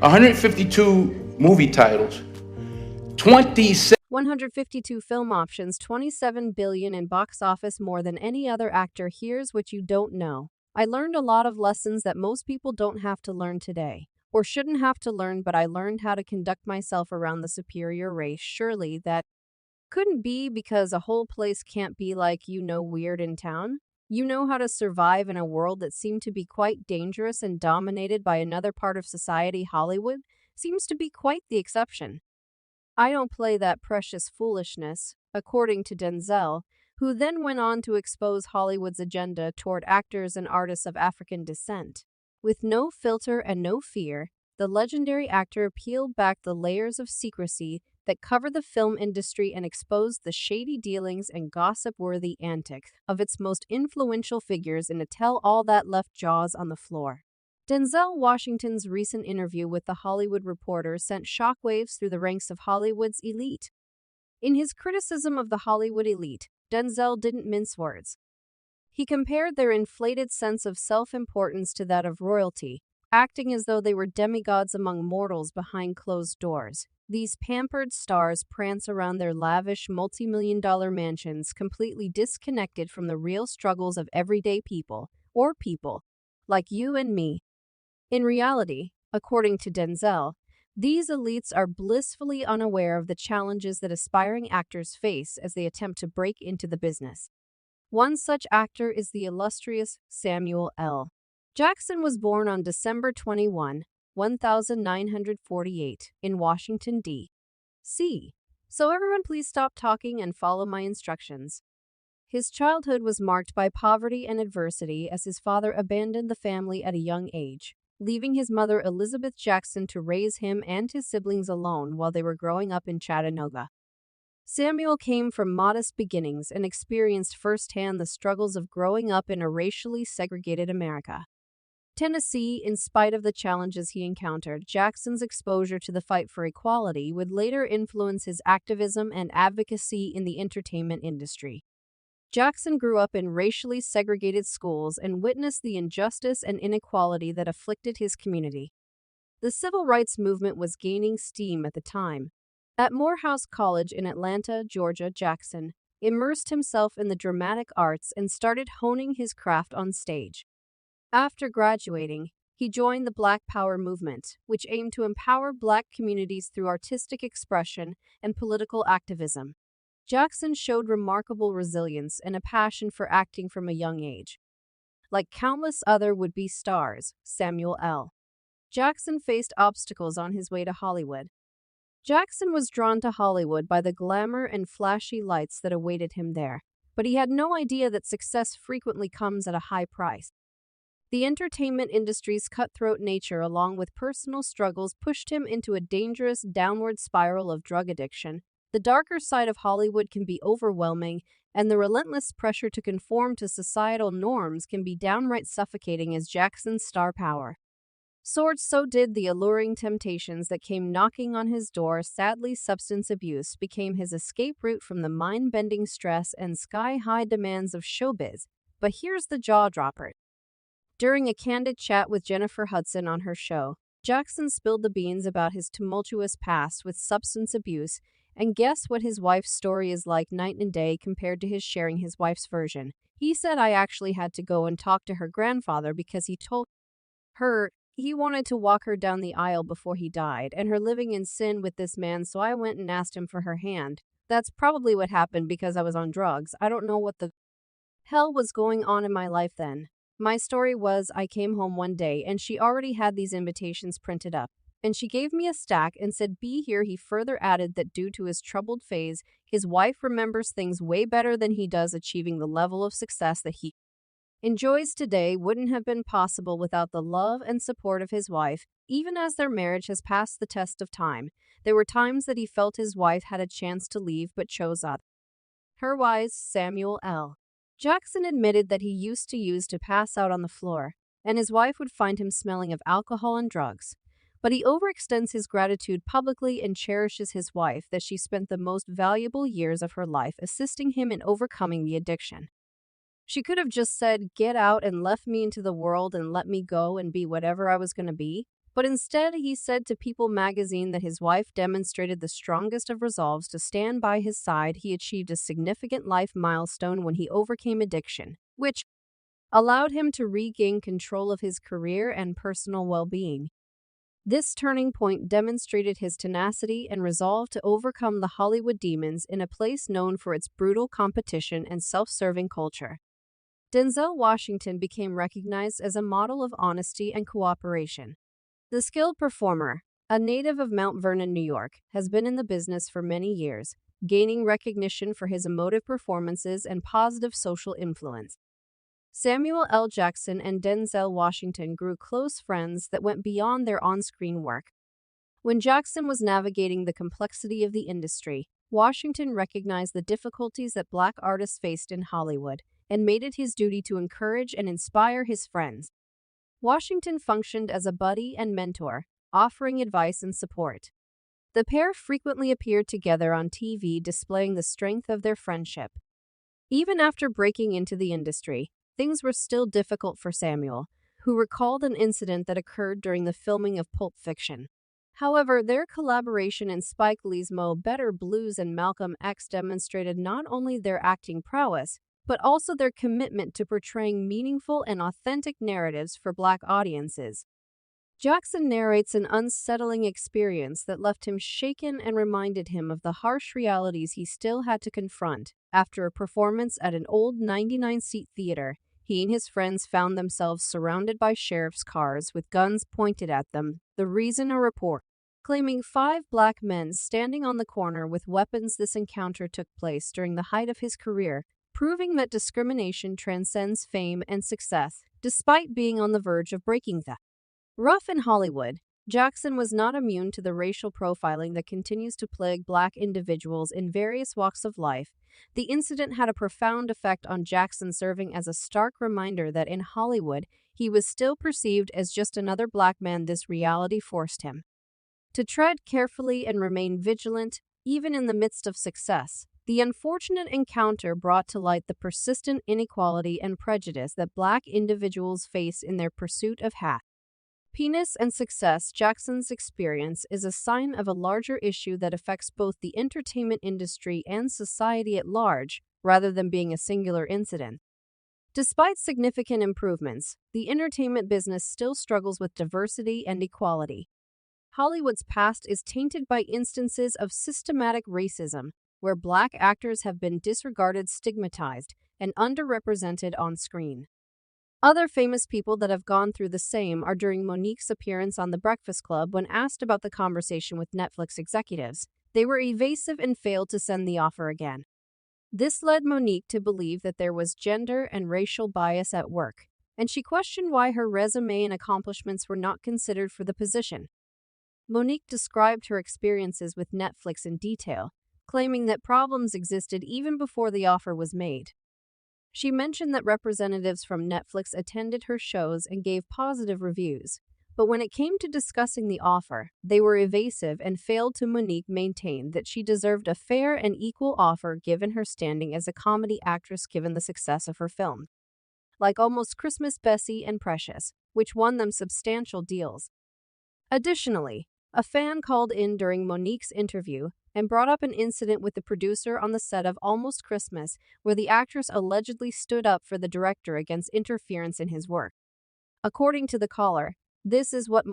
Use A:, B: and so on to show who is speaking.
A: 152 movie titles, 27
B: 152 film options, 27 billion in box office, more than any other actor. Here's what you don't know. I learned a lot of lessons that most people don't have to learn today, or shouldn't have to learn, but I learned how to conduct myself around the superior race. Surely that couldn't be because a whole place can't be like, weird in town. You know how to survive in a world that seemed to be quite dangerous and dominated by another part of society. Hollywood seems to be quite the exception. I don't play that precious foolishness, according to Denzel, who then went on to expose Hollywood's agenda toward actors and artists of African descent. With no filter and no fear, the legendary actor peeled back the layers of secrecy that cover the film industry and exposed the shady dealings and gossip-worthy antics of its most influential figures in a tell-all that left jaws on the floor. Denzel Washington's recent interview with The Hollywood Reporter sent shockwaves through the ranks of Hollywood's elite. In his criticism of the Hollywood elite, Denzel didn't mince words. He compared their inflated sense of self-importance to that of royalty, acting as though they were demigods among mortals behind closed doors. These pampered stars prance around their lavish multi-million-dollar mansions, completely disconnected from the real struggles of everyday people, or people like you and me. In reality, according to Denzel, these elites are blissfully unaware of the challenges that aspiring actors face as they attempt to break into the business. One such actor is the illustrious Samuel L. Jackson. Was born on December 21, 1948, in Washington, D.C. So everyone please stop talking and follow my instructions. His childhood was marked by poverty and adversity as his father abandoned the family at a young age, leaving his mother Elizabeth Jackson to raise him and his siblings alone while they were growing up in Chattanooga. Samuel came from modest beginnings and experienced firsthand the struggles of growing up in a racially segregated America. Tennessee. In spite of the challenges he encountered, Jackson's exposure to the fight for equality would later influence his activism and advocacy in the entertainment industry. Jackson grew up in racially segregated schools and witnessed the injustice and inequality that afflicted his community. The civil rights movement was gaining steam at the time. At Morehouse College in Atlanta, Georgia, Jackson immersed himself in the dramatic arts and started honing his craft on stage. After graduating, he joined the Black Power movement, which aimed to empower Black communities through artistic expression and political activism. Jackson showed remarkable resilience and a passion for acting from a young age. Like countless other would-be stars, Samuel L. Jackson faced obstacles on his way to Hollywood. Jackson was drawn to Hollywood by the glamour and flashy lights that awaited him there, but he had no idea that success frequently comes at a high price. The entertainment industry's cutthroat nature, along with personal struggles, pushed him into a dangerous downward spiral of drug addiction. The darker side of Hollywood can be overwhelming, and the relentless pressure to conform to societal norms can be downright suffocating as Jackson's star power soared. So did the alluring temptations that came knocking on his door. Sadly, substance abuse became his escape route from the mind-bending stress and sky-high demands of showbiz. But here's the jaw-dropper. During a candid chat with Jennifer Hudson on her show, Jackson spilled the beans about his tumultuous past with substance abuse, and guess what his wife's story is like night and day compared to his sharing his wife's version. He said, "I actually had to go and talk to her grandfather because he told her he wanted to walk her down the aisle before he died, and her living in sin with this man, so I went and asked him for her hand. That's probably what happened because I was on drugs. I don't know what the hell was going on in my life then. My story was I came home one day and she already had these invitations printed up, and she gave me a stack and said, 'Be here.'" He further added that due to his troubled phase, his wife remembers things way better than he does. Achieving the level of success that he enjoys today wouldn't have been possible without the love and support of his wife. Even as their marriage has passed the test of time, there were times that he felt his wife had a chance to leave but chose not. Her wise Samuel L. Jackson admitted that he used to use to pass out on the floor, and his wife would find him smelling of alcohol and drugs. But he overextends his gratitude publicly and cherishes his wife that she spent the most valuable years of her life assisting him in overcoming the addiction. She could have just said, "Get out," and left me into the world and let me go and be whatever I was going to be. But instead, he said to People magazine that his wife demonstrated the strongest of resolves to stand by his side. He achieved a significant life milestone when he overcame addiction, which allowed him to regain control of his career and personal well-being. This turning point demonstrated his tenacity and resolve to overcome the Hollywood demons in a place known for its brutal competition and self-serving culture. Denzel Washington became recognized as a model of honesty and cooperation. The skilled performer, a native of Mount Vernon, New York, has been in the business for many years, gaining recognition for his emotive performances and positive social influence. Samuel L. Jackson and Denzel Washington grew close friends that went beyond their on-screen work. When Jackson was navigating the complexity of the industry, Washington recognized the difficulties that Black artists faced in Hollywood and made it his duty to encourage and inspire his friends. Washington functioned as a buddy and mentor, offering advice and support. The pair frequently appeared together on TV, displaying the strength of their friendship. Even after breaking into the industry, things were still difficult for Samuel, who recalled an incident that occurred during the filming of Pulp Fiction. However, their collaboration in Spike Lee's Mo Better Blues and Malcolm X demonstrated not only their acting prowess, but also their commitment to portraying meaningful and authentic narratives for Black audiences. Jackson narrates an unsettling experience that left him shaken and reminded him of the harsh realities he still had to confront. After a performance at an old 99-seat theater, he and his friends found themselves surrounded by sheriff's cars with guns pointed at them. The reason, a report claiming 5 Black men standing on the corner with weapons. This encounter took place during the height of his career, proving that discrimination transcends fame and success, despite being on the verge of breaking that. Rough in Hollywood, Jackson was not immune to the racial profiling that continues to plague Black individuals in various walks of life. The incident had a profound effect on Jackson, serving as a stark reminder that in Hollywood, he was still perceived as just another Black man. This reality forced him to tread carefully and remain vigilant, even in the midst of success. The unfortunate encounter brought to light the persistent inequality and prejudice that Black individuals face in their pursuit of happiness and success. Jackson's experience is a sign of a larger issue that affects both the entertainment industry and society at large, rather than being a singular incident. Despite significant improvements, the entertainment business still struggles with diversity and equality. Hollywood's past is tainted by instances of systematic racism, where Black actors have been disregarded, stigmatized, and underrepresented on screen. Other famous people that have gone through the same are during Monique's appearance on The Breakfast Club. When asked about the conversation with Netflix executives, they were evasive and failed to send the offer again. This led Monique to believe that there was gender and racial bias at work, and she questioned why her resume and accomplishments were not considered for the position. Monique described her experiences with Netflix in detail, claiming that problems existed even before the offer was made. She mentioned that representatives from Netflix attended her shows and gave positive reviews, but when it came to discussing the offer, they were evasive and failed to. Monique maintained that she deserved a fair and equal offer given her standing as a comedy actress given the success of her film, like Almost Christmas, Bessie, and Precious, which won them substantial deals. Additionally, a fan called in during Monique's interview and brought up an incident with the producer on the set of Almost Christmas, where the actress allegedly stood up for the director against interference in his work. According to the caller, this is what